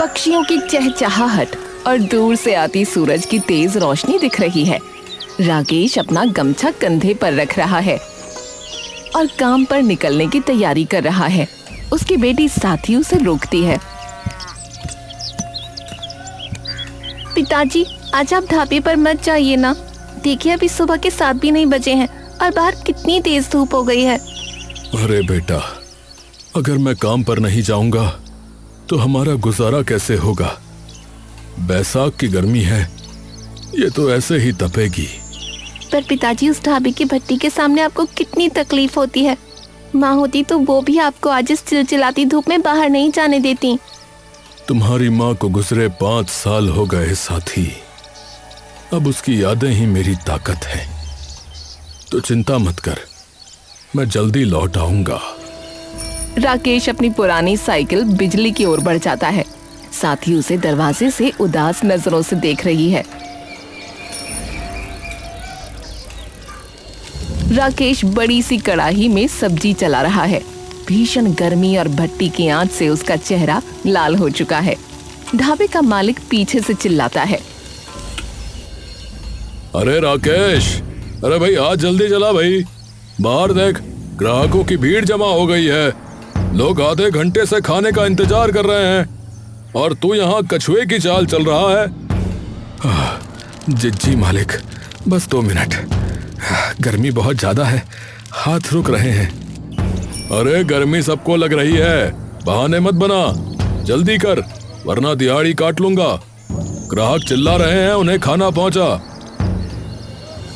पक्षियों की चहचहाहट और दूर से आती सूरज की तेज रोशनी दिख रही है। राकेश अपना गमछा कंधे पर रख रहा है और काम पर निकलने की तैयारी कर रहा है। उसकी बेटी साथी उसे रोकती है। पिताजी, आज आप ढाबे पर मत जाइए ना। देखिए, अभी सुबह के 7 भी नहीं बजे हैं और बाहर कितनी तेज धूप हो गई है। अरे बेटा, अगर मैं काम पर नहीं जाऊंगा तो हमारा गुजारा कैसे होगा? बैसाख की गर्मी है, ये तो ऐसे ही तपेगी। पर पिताजी, उस ढाबे की भट्टी के सामने आपको कितनी तकलीफ होती है। माँ होती तो वो भी आपको आज इस चिलचिलाती धूप में बाहर नहीं जाने देती। तुम्हारी माँ को गुजरे 5 साल हो गए साथी। अब उसकी यादें ही मेरी ताकत है। तो चिंता मत कर, मैं जल्दी लौट आऊंगा। राकेश अपनी पुरानी साइकिल बिजली की ओर बढ़ जाता है। साथी उसे दरवाजे से उदास नजरों से देख रही है। राकेश बड़ी सी कड़ाही में सब्जी चला रहा है। भीषण गर्मी और भट्टी की आंच से उसका चेहरा लाल हो चुका है। ढाबे का मालिक पीछे से चिल्लाता है, अरे राकेश, अरे भाई आज जल्दी चला भाई, बाहर देख, ग्राहकों की भीड़ जमा हो गई है। लोग आधे घंटे से खाने का इंतजार कर रहे हैं और तू यहाँ कछुए की चाल चल रहा है। जी मालिक, बस 2 मिनट, गर्मी बहुत ज्यादा है, हाथ रुक रहे हैं। अरे गर्मी सबको लग रही है, बहाने मत बना, जल्दी कर वरना दिहाड़ी काट लूंगा। ग्राहक चिल्ला रहे हैं, उन्हें खाना पहुंचा।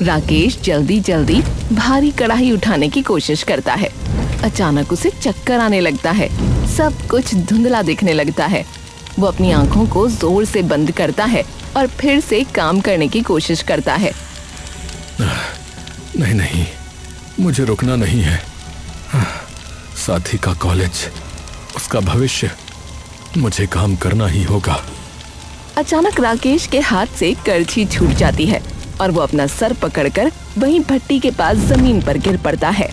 राकेश जल्दी जल्दी भारी कढ़ाई उठाने की कोशिश करता है। अचानक उसे चक्कर आने लगता है। सब कुछ धुंधला दिखने लगता है। वो अपनी आंखों को जोर से बंद करता है और फिर से काम करने की कोशिश करता है। नहीं, मुझे रुकना नहीं है। साथी का कॉलेज, उसका भविष्य, मुझे काम करना ही होगा। अचानक राकेश के हाथ से करछी छूट जाती है और वो अपना सर पकड़कर वहीं भट्टी के पास जमीन पर गिर पड़ता है।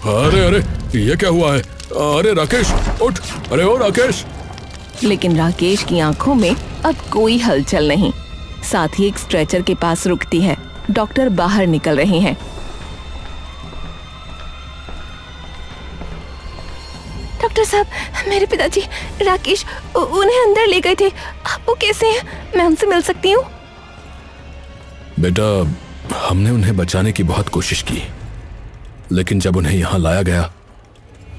अरे ये क्या हुआ है? अरे राकेश उठ, अरे ओ राकेश। लेकिन राकेश की आंखों में अब कोई हलचल नहीं। साथ ही एक स्ट्रेचर के पास रुकती है। डॉक्टर बाहर निकल रहे हैं। डॉक्टर साहब, मेरे पिताजी राकेश उन्हें अंदर ले गए थे। आप वो कैसे हैं? मैं उनसे मिल सकती हूँ? बेटा, हमने उन्हें बचाने की बहुत कोशिश की, लेकिन जब उन्हें यहाँ लाया गया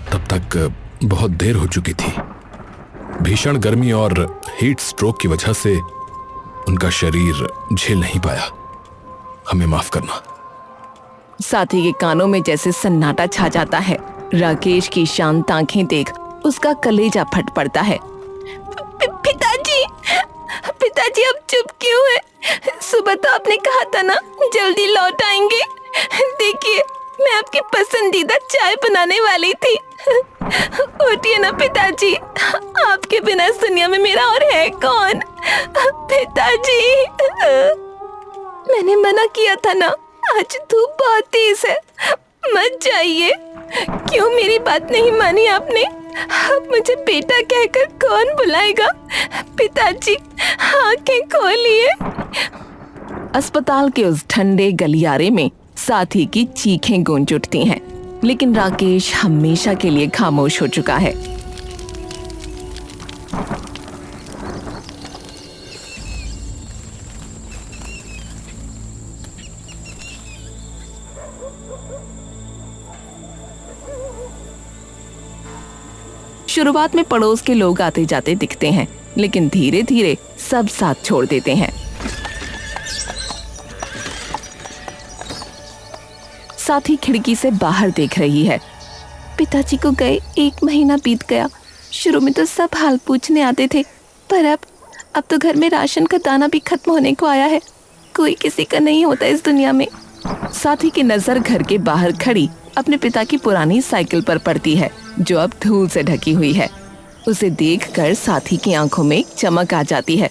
तब तक बहुत देर हो चुकी थी। भीषण गर्मी और हीट स्ट्रोक की वजह से उनका शरीर झेल नहीं पाया। हमें माफ करना। साथी के कानों में जैसे सन्नाटा छा जाता है। राकेश की शांत आंखें देख उसका कलेजा फट पड़ता है। पिताजी अब चुप क्यों है? सुबह तो आपने कहा था ना जल्दी लौट आएंगे। देखिए, मैं आपकी पसंदीदा चाय बनाने वाली थी। उठिए ना पिताजी, आपके बिना इस दुनिया में मेरा और है कौन? पिताजी, मैंने मना किया था ना, आज धूप बहुत तेज है, मत जाइए। क्यों मेरी बात नहीं मानी आपने? अब मुझे बेटा कहकर कौन बुलाएगा? पिताजी, आंखें खोलिए। अस्पताल के उस ठंडे गलियारे में साथी की चीखें गूंज उठती हैं, लेकिन राकेश हमेशा के लिए खामोश हो चुका है। शुरुआत में पड़ोस के लोग आते जाते दिखते हैं, लेकिन धीरे धीरे सब साथ छोड़ देते हैं। साथी खिड़की से बाहर देख रही है। पिताजी को गए 1 महीना बीत गया। शुरू में तो सब हाल पूछने आते थे, पर अब तो घर में राशन का दाना भी खत्म होने को आया है। कोई किसी का नहीं होता इस दुनिया में। साथी की नजर घर के बाहर खड़ी अपने पिता की पुरानी साइकिल पर पड़ती है, जो अब धूल से ढकी हुई है। उसे देखकर साथी की आंखों में एक चमक आ जाती है।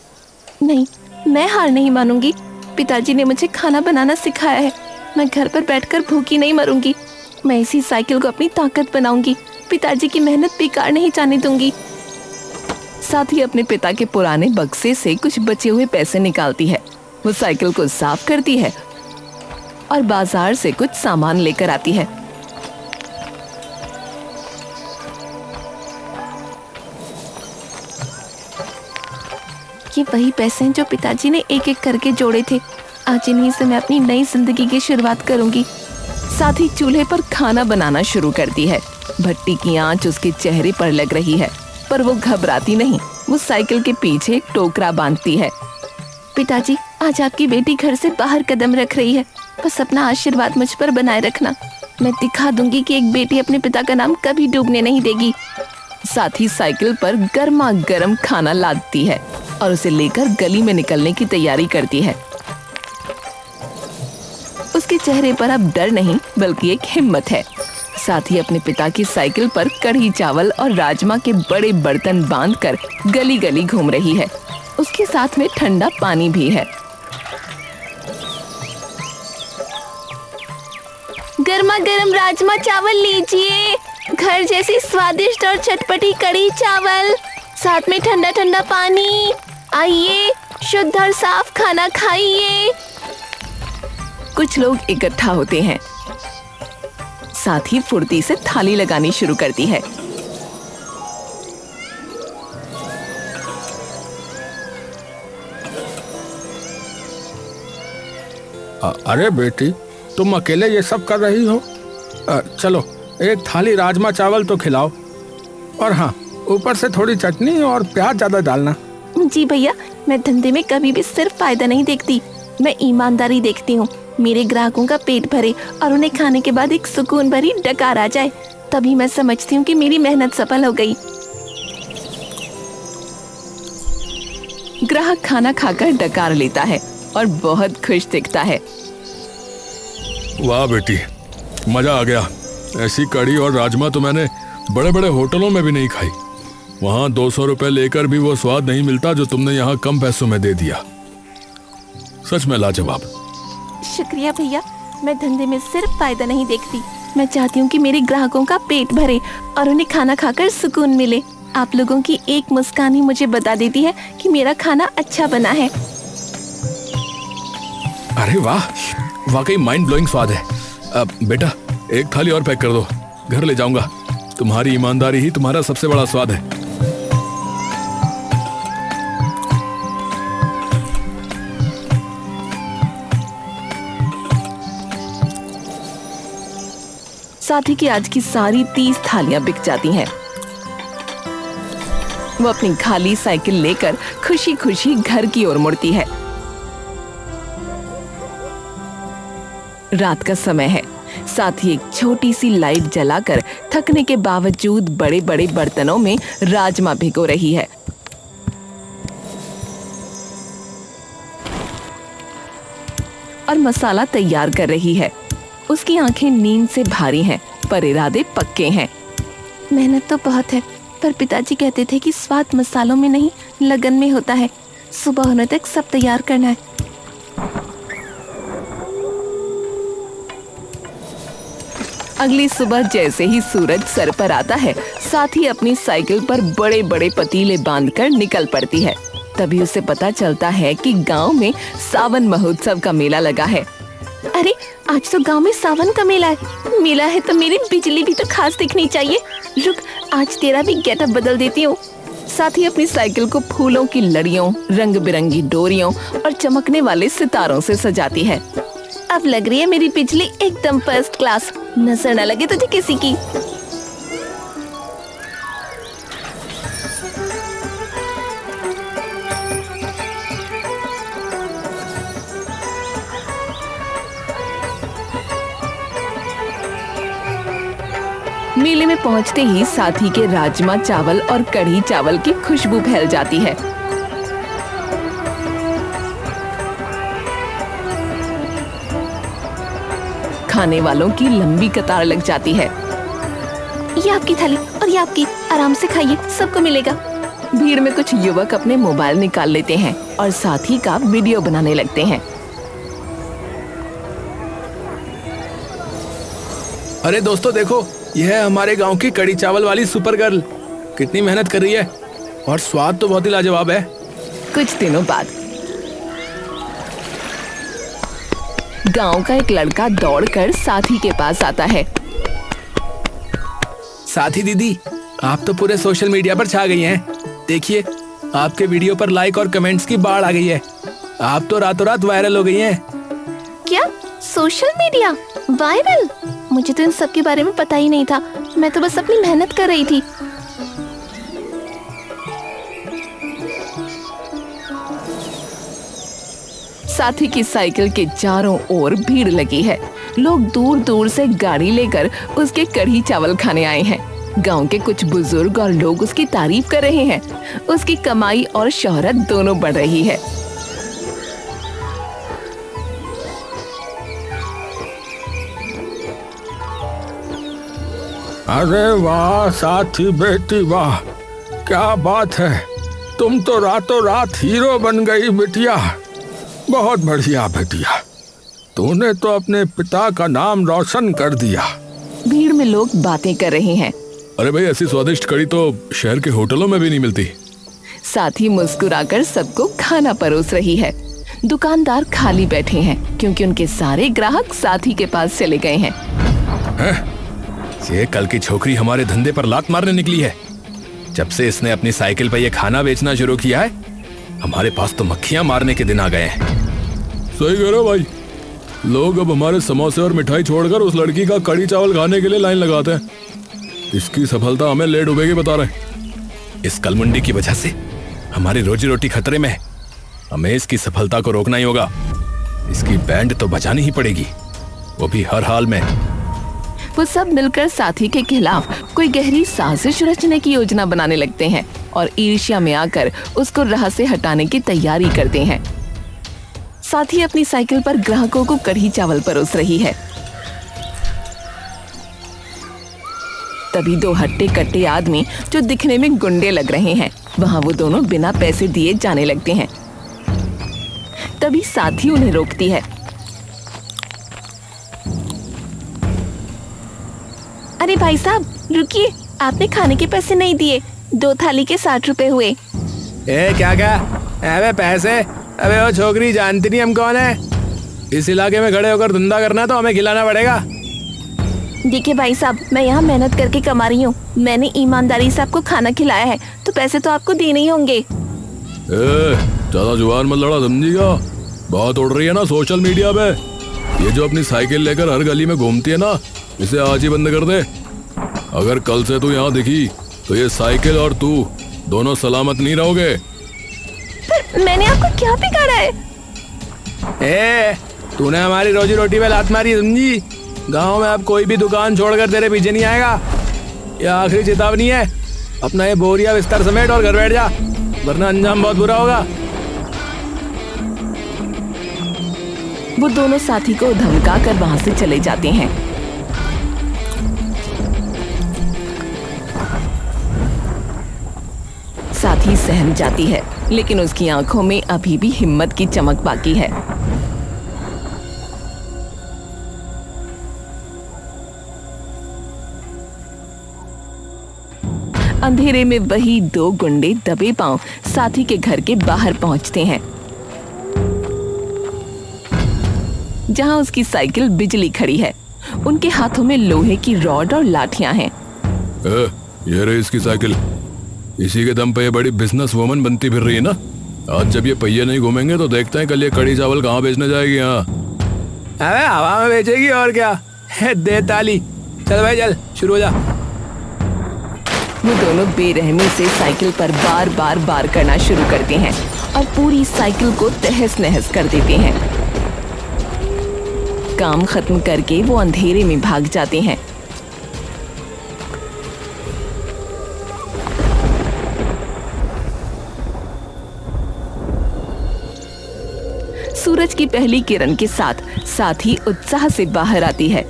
नहीं, मैं हार नहीं मानूंगी। पिताजी ने मुझे खाना बनाना सिखाया है। मैं घर पर बैठकर भूखी नहीं मरूंगी। मैं इसी साइकिल को अपनी ताकत बनाऊंगी। पिताजी की मेहनत बेकार नहीं जाने दूंगी। साथ ही अपने पिता के पुराने बक्से से कुछ बचे हुए पैसे निकालती है। वो साइकिल को साफ करती है और बाजार से कुछ सामान लेकर आती है। ये वही पैसे हैं जो पिताजी ने एक एक करके जोड़े थे। आज इन्हीं से मैं अपनी नई जिंदगी की शुरुआत करूंगी। साथ ही चूल्हे पर खाना बनाना शुरू करती है। भट्टी की आंच उसके चेहरे पर लग रही है, पर वो घबराती नहीं। वो साइकिल के पीछे एक टोकरा बांधती है। पिताजी, आज आपकी बेटी घर से बाहर कदम रख रही है। बस अपना आशीर्वाद मुझ पर बनाए रखना। मैं दिखा दूंगी कि एक बेटी अपने पिता का नाम कभी डूबने नहीं देगी। साथ ही साइकिल पर गर्मा गर्म खाना लादती है और उसे लेकर गली में निकलने की तैयारी करती है। उसके चेहरे पर अब डर नहीं बल्कि एक हिम्मत है। साथ ही अपने पिता की साइकिल पर कढ़ी चावल और राजमा के बड़े बर्तन बांधकर गली गली घूम रही है। उसके साथ में ठंडा पानी भी है। गर्मा गर्म राजमा चावल लीजिए, घर जैसी स्वादिष्ट और चटपटी कढ़ी चावल, साथ में ठंडा ठंडा पानी। आइए, शुद्ध और साफ खाना खाइए। कुछ लोग इकट्ठा होते हैं। साथ ही फुर्ती से थाली लगानी शुरू करती है। अरे बेटी, तुम अकेले ये सब कर रही हो? चलो एक थाली राजमा चावल तो खिलाओ, और हाँ, ऊपर से थोड़ी चटनी और प्याज ज्यादा डालना। जी भैया, मैं धंधे में कभी भी सिर्फ फायदा नहीं देखती, मैं ईमानदारी देखती हूँ। मेरे ग्राहकों का पेट भरे और उन्हें खाने के बाद एक सुकून भरी डकार आ जाए, तभी मैं समझती हूँ कि मेरी मेहनत सफल हो गई। ग्राहक खाना खाकर डकार लेता है और बहुत खुश दिखता है। वाह बेटी, मजा आ गया। ऐसी कढ़ी और राजमा तो मैंने बड़े बड़े होटलों में भी नहीं खाई। वहाँ 200 रुपए लेकर भी वो स्वाद नहीं मिलता जो तुमने यहाँ कम पैसों में दे दिया। सच में लाजवाब। शुक्रिया भैया, मैं धंधे में सिर्फ फायदा नहीं देखती, मैं चाहती हूँ कि मेरे ग्राहकों का पेट भरे और उन्हें खाना खाकर सुकून मिले। आप लोगों की एक मुस्कान ही मुझे बता देती है कि मेरा खाना अच्छा बना है। अरे वाह, वाकई माइंड ब्लोइंग स्वाद है। अब बेटा, एक थाली और पैक कर दो, घर ले जाऊंगा। तुम्हारी ईमानदारी ही तुम्हारा सबसे बड़ा स्वाद है। साथ ही कि आज की सारी 30 थालियां बिक जाती हैं। वो अपनी खाली साइकिल लेकर खुशी खुशी घर की ओर मुड़ती है। रात का समय है। साथ ही एक छोटी सी लाइट जलाकर थकने के बावजूद बड़े बड़े बर्तनों में राजमा भिगो रही है। और मसाला तैयार कर रही है। उसकी आंखें नींद से भारी हैं, पर इरादे पक्के हैं। मेहनत तो बहुत है, पर पिताजी कहते थे कि स्वाद मसालों में नहीं, लगन में होता है। सुबह होने तक सब तैयार करना है। अगली सुबह जैसे ही सूरज सर पर आता है, साथ ही अपनी साइकिल पर बड़े बड़े पतीले बांधकर निकल पड़ती है। तभी उसे पता चलता है कि गांव में सावन महोत्सव का मेला लगा है। अरे, आज तो गांव में सावन का मेला है। मेला है तो मेरी बिजली भी तो खास दिखनी चाहिए। रुक, आज तेरा भी गेटअप बदल देती हूँ। साथ ही अपनी साइकिल को फूलों की लड़ियों, रंग बिरंगी डोरियों और चमकने वाले सितारों से सजाती है। अब लग रही है मेरी बिजली एकदम फर्स्ट क्लास, नजर न लगे तुझे किसी की। मेले में पहुंचते ही साथी के राजमा चावल और कढ़ी चावल की खुशबू फैल जाती है। खाने वालों की लंबी कतार लग जाती है। ये आपकी थाली और ये आपकी, आराम से खाइए, सबको मिलेगा। भीड़ में कुछ युवक अपने मोबाइल निकाल लेते हैं और साथी का वीडियो बनाने लगते हैं। अरे दोस्तों देखो, यह है हमारे गांव की कढ़ी चावल वाली सुपर गर्ल। कितनी मेहनत कर रही है। और स्वाद तो बहुत ही लाजवाब है। कुछ दिनों बाद गांव का एक लड़का दौड़कर साथी के पास आता है। साथी दीदी, आप तो पूरे सोशल मीडिया पर छा गई हैं। देखिए, आपके वीडियो पर लाइक और कमेंट्स की बाढ़ आ गई है। आप तो रातों रात वायरल हो गई हैं। क्या सोशल मीडिया वायरल? मुझे तो इन सब के बारे में पता ही नहीं था। मैं तो बस अपनी मेहनत कर रही थी। साथी की साइकिल के चारों ओर भीड़ लगी है। लोग दूर दूर से गाड़ी लेकर उसके कढ़ी चावल खाने आए हैं। गांव के कुछ बुजुर्ग और लोग उसकी तारीफ कर रहे हैं। उसकी कमाई और शोहरत दोनों बढ़ रही है। अरे वाह साथी बेटी, वाह क्या बात है। तुम तो रातों रात हीरो बन गई बिटिया। बहुत बढ़िया बेटिया, तूने तो अपने पिता का नाम रोशन कर दिया। भीड़ में लोग बातें कर रहे हैं। अरे भाई, ऐसी स्वादिष्ट कढ़ी तो शहर के होटलों में भी नहीं मिलती। साथी मुस्कुराकर सबको खाना परोस रही है। दुकानदार खाली बैठे हैं क्योंकि उनके सारे ग्राहक साथी के पास चले गए हैं। ये कल की छोकरी हमारे धंधे पर लात मारने निकली है। जब से इसने अपनी साइकिल पर ये खाना बेचना शुरू किया है, हमारे पास तो मक्खियां मारने के दिन आ गए हैं। सही कह रहे हो भाई, लोग अब हमारे समोसे और मिठाई छोड़कर उस लड़की का कढ़ी चावल खाने के लिए लाइन लगाते हैं। इसकी सफलता हमें ले डूबेगी बता रहे। इस कलमुंडी की वजह से हमारी रोजी रोटी खतरे में है। हमें इसकी सफलता को रोकना ही होगा। इसकी बैंड तो बचानी ही पड़ेगी, वो भी हर हाल में। वो सब मिलकर साथी के खिलाफ कोई गहरी साजिश रचने की योजना बनाने लगते हैं और ईर्ष्या में आकर उसको राह से हटाने की तैयारी करते हैं। साथी अपनी साइकिल पर ग्राहकों को कढ़ी चावल परोस रही है। तभी दो हट्टे कट्टे आदमी जो दिखने में गुंडे लग रहे हैं, वहां वो दोनों बिना पैसे दिए जाने लगते हैं। तभी साथी उन्हें रोकती है। अरे भाई साहब रुकिए, आपने खाने के पैसे नहीं दिए। 2 थाली के 60 रुपए हुए। क्या अबे पैसे? अबे वो छोकरी जानती नहीं हम कौन है। इस इलाके में खड़े होकर धंधा करना तो हमें खिलाना पड़ेगा। देखिए भाई साहब, मैं यहाँ मेहनत करके कमा रही हूँ। मैंने ईमानदारी से आपको खाना खिलाया है तो पैसे तो आपको देने ही होंगे। ज्यादा जुबान मत लड़ा, समझिएगा। बात उड़ रही है ना सोशल मीडिया पे। ये जो अपनी साइकिल लेकर हर गली में घूमती है ना, इसे आज ही बंद कर दे। अगर कल से तू यहाँ दिखी तो ये साइकिल और तू दोनों सलामत नहीं रहोगे। पर मैंने आपको क्या बिगाड़ा है? तूने हमारी रोजी रोटी पे लात मारी, समझी? गांव में अब कोई भी दुकान छोड़कर तेरे पीछे नहीं आएगा। ये आखिरी चेतावनी है। अपना ये बोरिया बिस्तर समेट और घर बैठ जा, वरना अंजाम बहुत बुरा होगा। वो दोनों साथी को धमका कर वहां से चले जाते हैं। साथी सहम जाती है, लेकिन उसकी आंखों में अभी भी हिम्मत की चमक बाकी है। अंधेरे में वही 2 गुंडे दबे पांव साथी के घर के बाहर पहुंचते हैं, जहां उसकी साइकिल बिजली खड़ी है। उनके हाथों में लोहे की रॉड और लाठियां हैं। ये रही इसकी साइकिल। इसी के दम पे ये बड़ी बिजनेस वुमन बनती फिर रही है ना। आज जब ये पहिए नहीं घूमेंगे तो देखते हैं कल ये कढ़ी चावल कहाँ बेचने जाएगी। हाँ, अबे हवा में बेचेगी और क्या। दे ताली, चल भाई चल, शुरू हो जा। वो दोनों बेरहमी से साइकिल पर बार बार वार करना शुरू करते हैं और पूरी साइकिल को तहस नहस कर देते हैं। काम खत्म करके वो अंधेरे में भाग जाते हैं। सूरज की पहली किरण के साथ साथी उत्साह से बाहर आती है,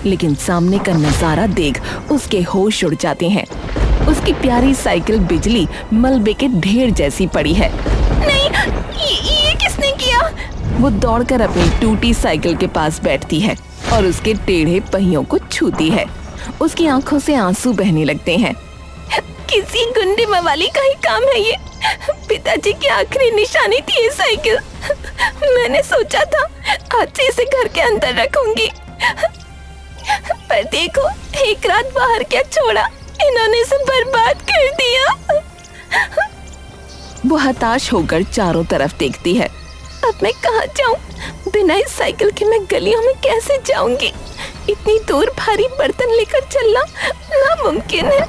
लेकिन सामने का नजारा देख उसके होश उड़ जाते हैं। उसकी प्यारी साइकिल बिजली मलबे के ढेर जैसी पड़ी है। नहीं, ये किसने किया? वो दौड़कर अपनी टूटी साइकिल के पास बैठती है और उसके टेढ़े पहियों को छूती है। उसकी आंखों से आंसू बहने लगते हैं। गुंडे मवाली का ही काम है ये। पिताजी की आखिरी निशानी थी ये साइकिल। मैंने सोचा था आज से इसे घर के अंदर रखूंगी, पर देखो एक रात बाहर क्या छोड़ा, इन्होंने इसे बर्बाद कर दिया। वो हताश होकर चारों तरफ देखती है। अब मैं कहाँ जाऊँ? बिना इस साइकिल के मैं गलियों में कैसे जाऊंगी? इतनी दूर भारी बर्तन लेकर चलना नामुमकिन है।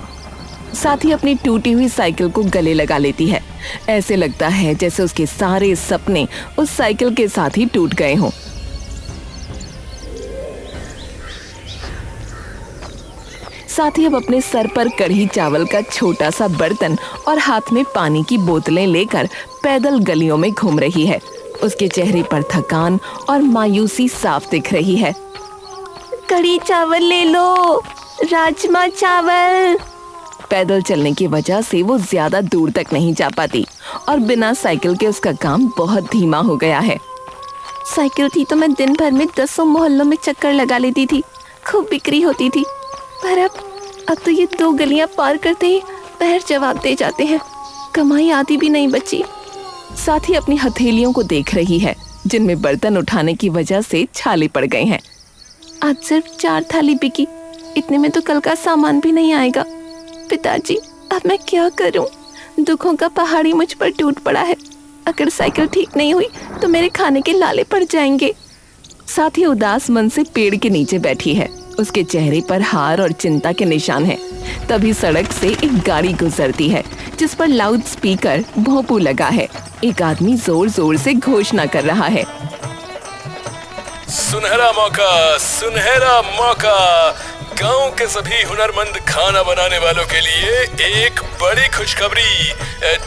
साथ ही अपनी टूटी हुई साइकिल को गले लगा लेती है। ऐसे लगता है जैसे उसके सारे सपने उस साइकिल के साथ ही टूट गए हों। साथ ही अब अपने सर पर कढ़ी चावल का छोटा सा बर्तन और हाथ में पानी की बोतलें लेकर पैदल गलियों में घूम रही है। उसके चेहरे पर थकान और मायूसी साफ दिख रही है। कढ़ी चावल ले लो, राजमा चावल। पैदल चलने की वजह से वो ज्यादा दूर तक नहीं जा पाती और बिना साइकिल के उसका काम बहुत धीमा हो गया है। साइकिल थी तो मैं दिन भर में 10 मोहल्लों में चक्कर लगा लेती थी, खूब बिक्री होती थी। पर अब तो ये 2 गलियां पार करते ही पैर जवाब दे जाते हैं, कमाई आती भी नहीं बची। साथ ही अपनी हथेलियों को देख रही है जिनमें बर्तन उठाने की वजह से छाले पड़ गए हैं। आज सिर्फ 4 थाली बिकी, इतने में तो कल का सामान भी नहीं आएगा। पिताजी अब मैं क्या करूं? दुखों का पहाड़ी मुझ पर टूट पड़ा है। अगर साइकिल ठीक नहीं हुई तो मेरे खाने के लाले पड़ जाएंगे। साथ ही उदास मन से पेड़ के नीचे बैठी है। उसके चेहरे पर हार और चिंता के निशान हैं। तभी सड़क से एक गाड़ी गुजरती है जिस पर लाउड स्पीकर भोंपू लगा है। एक आदमी जोर जोर से घोषणा कर रहा है, सुनहरा मौका, सुनहरा मौका। गांव के सभी हुनरमंद खाना बनाने वालों के लिए एक बड़ी खुशखबरी।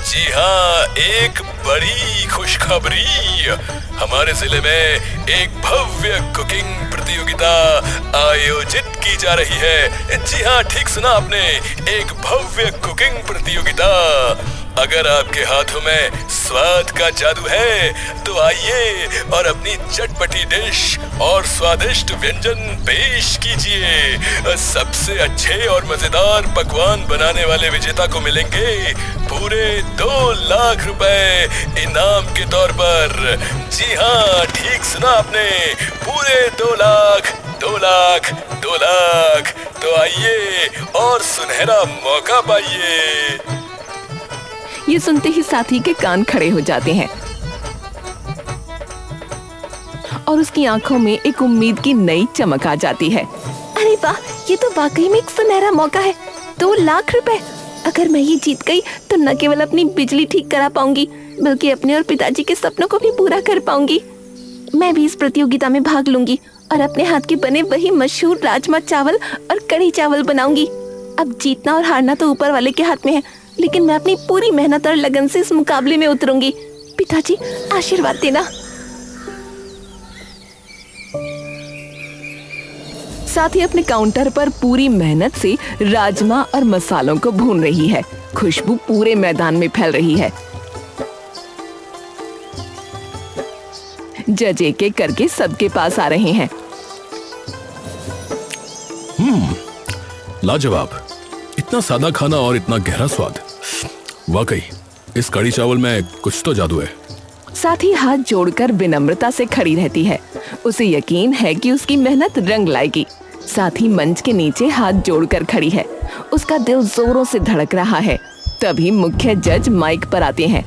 जी हाँ, एक बड़ी खुशखबरी। हमारे जिले में एक भव्य कुकिंग प्रतियोगिता आयोजित की जा रही है। जी हाँ, ठीक सुना आपने, एक भव्य कुकिंग प्रतियोगिता। अगर आपके हाथों में स्वाद का जादू है तो आइए और अपनी चटपटी डिश और स्वादिष्ट व्यंजन पेश कीजिए। सबसे अच्छे और मजेदार पकवान बनाने वाले विजेता को मिलेंगे पूरे 2 लाख रुपए इनाम के तौर पर। जी हाँ, ठीक सुना आपने, पूरे 2 लाख, 2 लाख, 2 लाख। तो आइए और सुनहरा मौका पाइए। ये सुनते ही साथी के कान खड़े हो जाते हैं और उसकी आंखों में एक उम्मीद की नई चमक आ जाती है। अरे वाह, ये तो वाकई में एक सुनहरा मौका है। 2 लाख रुपए। अगर मैं ये जीत गई तो न केवल अपनी बिजली ठीक करा पाऊंगी बल्कि अपने और पिताजी के सपनों को भी पूरा कर पाऊंगी। मैं भी इस प्रतियोगिता में भाग लूंगी और अपने हाथ के बने वही मशहूर राजमा चावल और कढ़ी चावल बनाऊंगी। अब जीतना और हारना तो ऊपर वाले के हाथ में है, लेकिन मैं अपनी पूरी मेहनत और लगन से इस मुकाबले में उतरूंगी। पिताजी आशीर्वाद देना। साथ ही अपने काउंटर पर पूरी मेहनत से राजमा और मसालों को भून रही है। खुशबू पूरे मैदान में फैल रही है। जज एक एक करके सबके पास आ रहे हैं। लाजवाब, इतना सादा खाना और इतना गहरा स्वाद। वाकई इस कढ़ी चावल में कुछ तो जादू है। साथ ही हाथ जोड़कर विनम्रता से खड़ी रहती है। उसे यकीन है कि उसकी मेहनत रंग लाएगी। साथ ही मंच के नीचे हाथ जोड़कर खड़ी है। उसका दिल जोरों से धड़क रहा है। तभी मुख्य जज माइक पर आते हैं।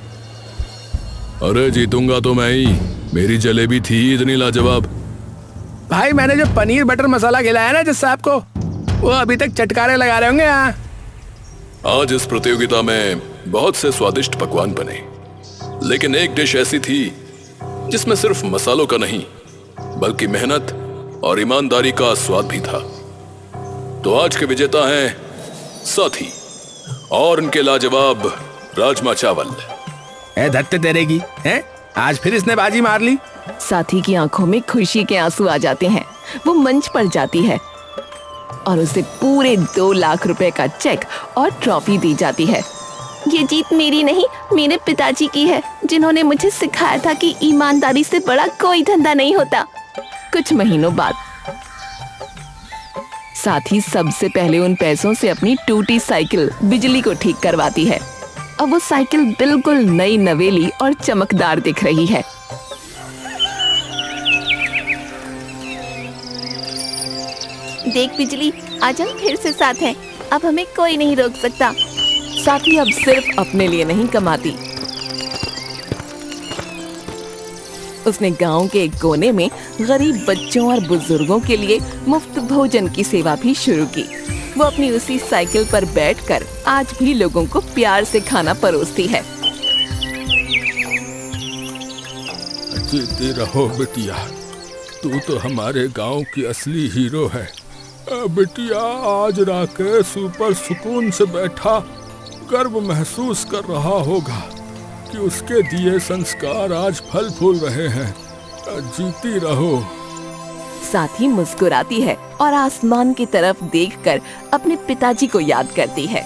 अरे जीतूंगा तो मैं ही, मेरी जलेबी थी इतनी लाजवाब। भाई मैंने जो पनीर बटर मसाला खिलाया ना जिस साहब को, वो अभी तक चटकारे लगा रहे होंगे यहाँ। आज इस प्रतियोगिता में बहुत से स्वादिष्ट पकवान बने, लेकिन एक डिश ऐसी थी जिसमें सिर्फ मसालों का नहीं बल्कि मेहनत और ईमानदारी का स्वाद भी था। तो आज के विजेता हैं साथी और उनके लाजवाब राजमा चावल। ए धत्ते तेरे की हैं? आज फिर इसने बाजी मार ली। साथी की आंखों में खुशी के आंसू आ जाते हैं। वो मंच पर जाती है और उसे पूरे 2 लाख रुपए का चेक और ट्रॉफी दी जाती है। ये जीत मेरी नहीं, मेरे पिताजी की है, जिन्होंने मुझे सिखाया था कि ईमानदारी से बड़ा कोई धंधा नहीं होता। कुछ महीनों बाद साथ ही सबसे पहले उन पैसों से अपनी टूटी साइकिल बिजली को ठीक करवाती है। अब वो साइकिल बिल्कुल नई नवेली और चमकदार दिख रही है। देख बिजली, आज हम फिर से साथ हैं। अब हमें कोई नहीं रोक सकता। साथ ही अब सिर्फ अपने लिए नहीं कमाती, उसने गांव के एक कोने में गरीब बच्चों और बुजुर्गों के लिए मुफ्त भोजन की सेवा भी शुरू की। वो अपनी उसी साइकिल पर बैठकर आज भी लोगों को प्यार से खाना परोसती है। जीती रहो बिटिया, तू तो हमारे गांव की असली हीरो है। बिटिया आज राकेश ऊपर सुकून से बैठा गर्व महसूस कर रहा होगा कि उसके दिए संस्कार आज फल फूल रहे हैं। जीती रहो। साथ ही मुस्कुराती है और आसमान की तरफ देखकर अपने पिताजी को याद करती है।